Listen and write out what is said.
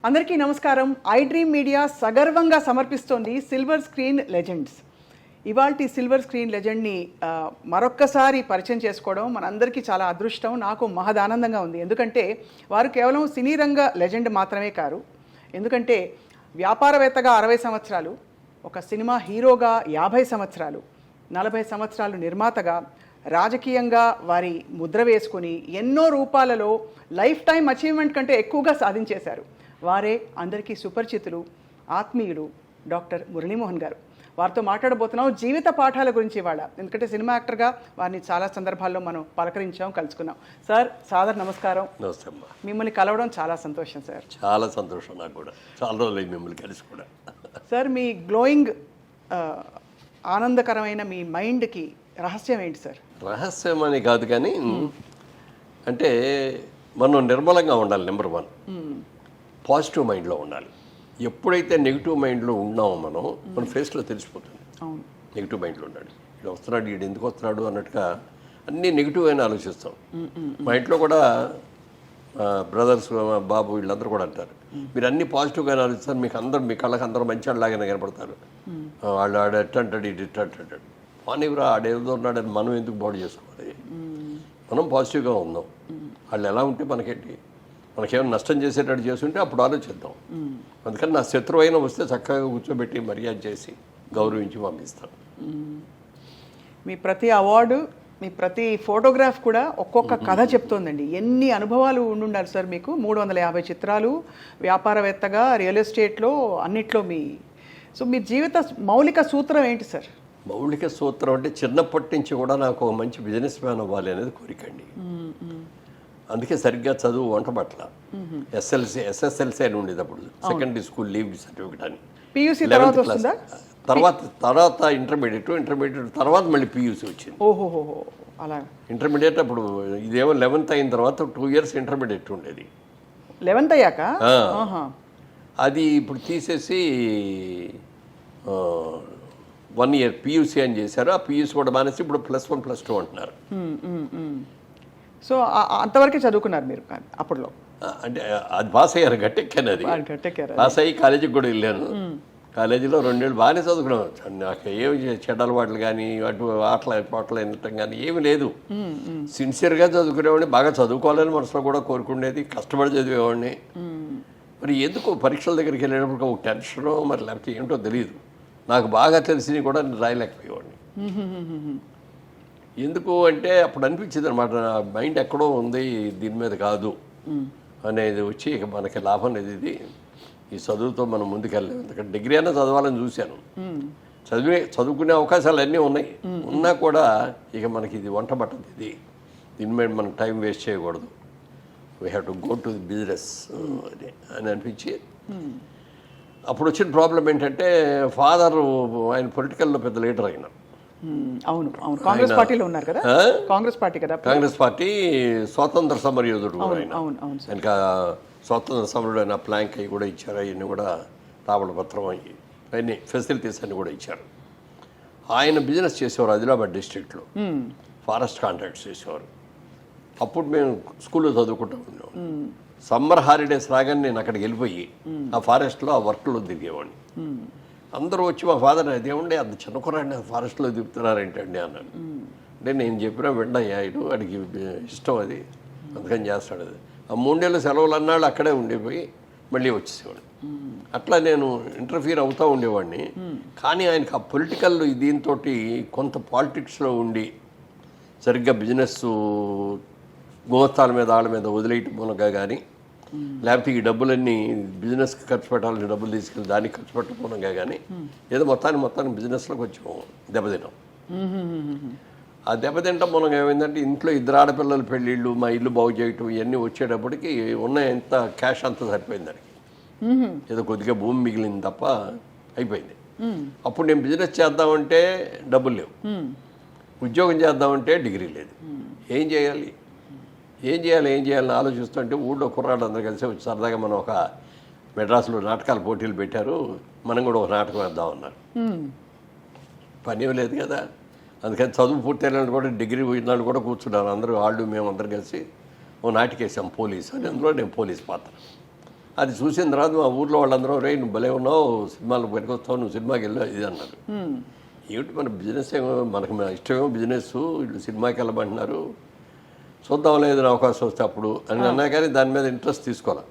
అందరికీ నమస్కారం. I dream media సగర్వంగా సమర్పిస్తోంది సిల్వర్ స్క్రీన్ లెజెండ్స్. ఇవాల్టి సిల్వర్ స్క్రీన్ లెజెండ్ని మరొక్కసారి పరిచయం చేసుకోవడం మనందరికీ చాలా అదృష్టం, నాకు మహదానందంగా ఉంది. ఎందుకంటే వారు కేవలం సినీ రంగ లెజెండ్ మాత్రమే కారు. ఎందుకంటే వ్యాపారవేత్తగా 60 సంవత్సరాలు, ఒక సినిమా హీరోగా 50 సంవత్సరాలు, 40 సంవత్సరాలు నిర్మాతగా, రాజకీయంగా వారి ముద్ర వేసుకొని ఎన్నో రూపాలలో లైఫ్ టైం అచీవ్మెంట్ కంటే ఎక్కువగా సాధించేశారు. వారే అందరికీ సుపరిచితులు, ఆత్మీయులు డాక్టర్ మురళీమోహన్ గారు. వారితో మాట్లాడబోతున్నాం జీవిత పాఠాల గురించి ఇవాళ. ఎందుకంటే సినిమా యాక్టర్గా వారిని చాలా సందర్భాల్లో మనం పలకరించాం, కలుసుకున్నాం. సార్, సాదర్ నమస్కారం. నమస్తే అమ్మా. మిమ్మల్ని కలవడం చాలా సంతోషం సార్. చాలా సంతోషం నాకు కూడా. చాలా రోజులు మిమ్మల్ని కలిసి కూడా. సార్, మీ గ్లోయింగ్ ఆనందకరమైన మీ మైండ్కి రహస్యం ఏంటి సార్? రహస్యం అని కాదు కానీ, అంటే మనం నిర్మలంగా ఉండాలి. నెంబర్ 1 పాజిటివ్ మైండ్లో ఉండాలి. ఎప్పుడైతే నెగిటివ్ మైండ్లో ఉన్నామో మన ఫేస్లో తెలిసిపోతుంది. అవును, నెగిటివ్ మైండ్లో ఉండాలి. వీడు వస్తున్నాడు, వీడు ఎందుకు వస్తున్నాడు అన్నట్టుగా అన్నీ నెగిటివ్ అయినా ఆలోచిస్తాం. మా ఇంట్లో కూడా బ్రదర్స్, బాబు వీళ్ళందరూ కూడా అంటారు, మీరు అన్ని పాజిటివ్గానే ఆలోచిస్తారు, మీకు అందరూ మీ కళ్ళకి అందరూ మంచి వాళ్ళలాగానే కనపడతారు. వాళ్ళు ఆడ ఎట్ట అంటాడు, ఇటు ఇట్ట అంటాడు. వానివరా ఆడేదో ఉన్నాడని మనం ఎందుకు బాడీ చేసుకోవాలి? మనం పాజిటివ్గా ఉందాం. వాళ్ళు ఎలా ఉంటే మనకేంటి? మనకేమైనా నష్టం చేసేటట్టు చేస్తుంటే అప్పుడు ఆలోచిద్దాం. అందుకని నా శత్రువు అయినా వస్తే చక్కగా కూర్చోబెట్టి మర్యాద చేసి గౌరవించి పంపిస్తాను. మీ ప్రతి అవార్డు, మీ ప్రతి ఫోటోగ్రాఫ్ కూడా ఒక్కొక్క కథ చెప్తోందండి. ఎన్ని అనుభవాలు ఉండుండాలి సార్ మీకు? 350 చిత్రాలు, వ్యాపారవేత్తగా, రియల్ ఎస్టేట్లో, అన్నిట్లో మీ జీవిత మౌలిక సూత్రం ఏంటి సార్? మౌలిక సూత్రం అంటే చిన్నప్పటి నుంచి కూడా నాకు ఒక మంచి బిజినెస్ మ్యాన్ అవ్వాలి అనేది కోరికండి. అందుకే సరిగ్గా చదువు వంట పట్ల ఎస్ఎస్ఎల్సీ అని ఉండేది అప్పుడు, సెకండరీ స్కూల్ లీవ్ సర్టిఫికెట్ అని. పియూసీ తర్వాత ఇంటర్మీడియట్ తర్వాత మళ్ళీ పియూసీ వచ్చింది. ఓహో, అలా. ఇంటర్మీడియట్ అప్పుడు ఇదేమో 11th అయిన తర్వాత 2 years ఇంటర్మీడియట్ ఉండేది. 11th అయ్యాక అది ఇప్పుడు తీసేసి 1 year పియూసీ అని చేశారు. ఆ పియూసీ కూడా మానేసి ఇప్పుడు +1 +2 అంటున్నారు. సో అంతవరకే చదువుకున్నారు మీరు అప్పుడులో? అంటే అది పాస్ అయ్యారు, గట్టెక్కాను. అది పాస్ అయ్యి కాలేజీకి కూడా వెళ్ళాను. కాలేజీలో 2 ఏళ్ళు బాగానే చదువుకున్నాను. నాకు ఏమి చెడ్డ అలవాట్లు కానీ అటు ఆటలు వెళ్ళటం కానీ ఏమి లేదు. సిన్సియర్గా చదువుకునేవాడిని, బాగా చదువుకోవాలని మనసులో కూడా కోరుకునేది, కష్టపడి చదివేవాడిని. మరి ఎందుకు పరీక్షల దగ్గరికి వెళ్ళేటప్పుడు ఒక టెన్షనో మరి లేకపోతే ఏంటో తెలియదు. నాకు బాగా తెలిసినవి కూడా నేను రాయలేకపోయేవాడిని. ఎందుకు అంటే అప్పుడు అనిపించింది అనమాట, నా మైండ్ ఎక్కడో ఉంది, దీని మీద కాదు అనేది వచ్చి ఇక మనకి లాభం లేదు ఇది, ఈ చదువుతో మనం ముందుకెళ్ళలేము. ఎందుకంటే డిగ్రీ అయినా చదవాలని చూశాను. చదువుకునే అవకాశాలు అన్నీ ఉన్నాయి, ఉన్నా కూడా ఇక మనకి ఇది వంట పట్టదు, దీని మీద మనం టైం వేస్ట్ చేయకూడదు, we have to go to the business అని అనిపించి. అప్పుడు వచ్చిన ప్రాబ్లం ఏంటంటే ఫాదర్ ఆయన పొలిటికల్లో పెద్ద లీడర్ అయినారు. అవును, కాంగ్రెస్ పార్టీలో ఉన్నారు కదా. కాంగ్రెస్ పార్టీ స్వాతంత్ర సమరయోధుడు ఆయన. ఇంకా స్వాతంత్ర సమరుడు అయిన ప్లాంక్ అవి కూడా ఇచ్చారు. అవన్నీ కూడా తాబల పత్రం అయ్యి అవన్నీ ఫెసిలిటీస్ అన్ని కూడా ఇచ్చారు. ఆయన బిజినెస్ చేసేవారు ఆదిలాబాద్ డిస్ట్రిక్ట్లో, ఫారెస్ట్ కాంట్రాక్ట్స్ చేసేవారు. అప్పుడు మేము స్కూల్లో చదువుకుంటూ ఉన్నాం. సమ్మర్ హాలిడేస్ రాగానే నేను అక్కడికి వెళ్ళిపోయి ఆ ఫారెస్ట్లో ఆ వర్క్లో దిగేవాడిని. అందరూ వచ్చి మా ఫాదర్ అదేమండి అంత చిన్న కుర్రాడిని ఫారెస్ట్లో దిగుతున్నారేంటండి అన్నాడు. అంటే నేను చెప్పినా వెంటయ్యా ఇటు వాడికి ఇష్టం, అది అందుకని చేస్తాడు. అది ఆ 3 ఏళ్ళ సెలవులు అన్నాళ్ళు అక్కడే ఉండిపోయి మళ్ళీ వచ్చేసేవాడు. అట్లా నేను ఇంటర్ఫీర్ అవుతూ ఉండేవాడిని. కానీ ఆయనకు ఆ పొలిటికల్ దీంతో కొంత పాలిటిక్స్లో ఉండి సరిగ్గా బిజినెస్ గోస్తాల మీద వాళ్ళ మీద వదిలేయటం మూలంగా కానీ, లేకపోతే ఈ డబ్బులన్నీ బిజినెస్కి ఖర్చు పెట్టాలని డబ్బులు తీసుకెళ్ళి దానికి ఖర్చు పెట్టకపోవడంగా కానీ, ఏదో మొత్తానికి బిజినెస్లో కొంచెం దెబ్బతిన్నాం. ఆ దెబ్బతింటాం మూలంగా ఏమైందంటే ఇంట్లో 2 ఆడపిల్లల పెళ్ళిళ్ళు, మా ఇల్లు బాగు చేయటం ఇవన్నీ వచ్చేటప్పటికి ఉన్న ఎంత క్యాష్ అంతా సరిపోయింది దానికి. ఏదో కొద్దిగా భూమి మిగిలింది తప్ప అయిపోయింది. అప్పుడు నేను బిజినెస్ చేద్దామంటే డబ్బులు లేవు, ఉద్యోగం చేద్దామంటే డిగ్రీ లేదు. ఏం చేయాలని ఆలోచిస్తుంటే ఊళ్ళో కుర్రాళ్ళు అందరూ కలిసి వచ్చి సరదాగా మనం ఒక మెడ్రాస్లో నాటకాల పోటీలు పెట్టారు, మనం కూడా ఒక నాటకం వేద్దామన్నారు. పని లేదు కదా, అందుకని చదువు పూర్తయిన కూడా డిగ్రీ పోయినాళ్ళు కూడా కూర్చున్నారు అందరూ. వాళ్ళు మేము అందరం కలిసి ఓ నాటికేసాం పోలీసు అని. అందులో నేను పోలీస్ పాత్ర. అది చూసిన తర్వాత మా ఊర్లో వాళ్ళందరూ రే నువ్వు భలే ఉన్నావు సినిమాలకు పనికొస్తావు నువ్వు సినిమాకి వెళ్ళావు ఇది అన్నారు. ఏమిటి మన బిజినెస్ ఏమో మనకు మన ఇష్టమేమో బిజినెస్, వీళ్ళు సినిమాకి వెళ్ళమంటున్నారు, చూద్దాం లేదని అవకాశం వస్తే అప్పుడు అని అన్నా కానీ దాని మీద ఇంట్రెస్ట్ తీసుకోవాలి.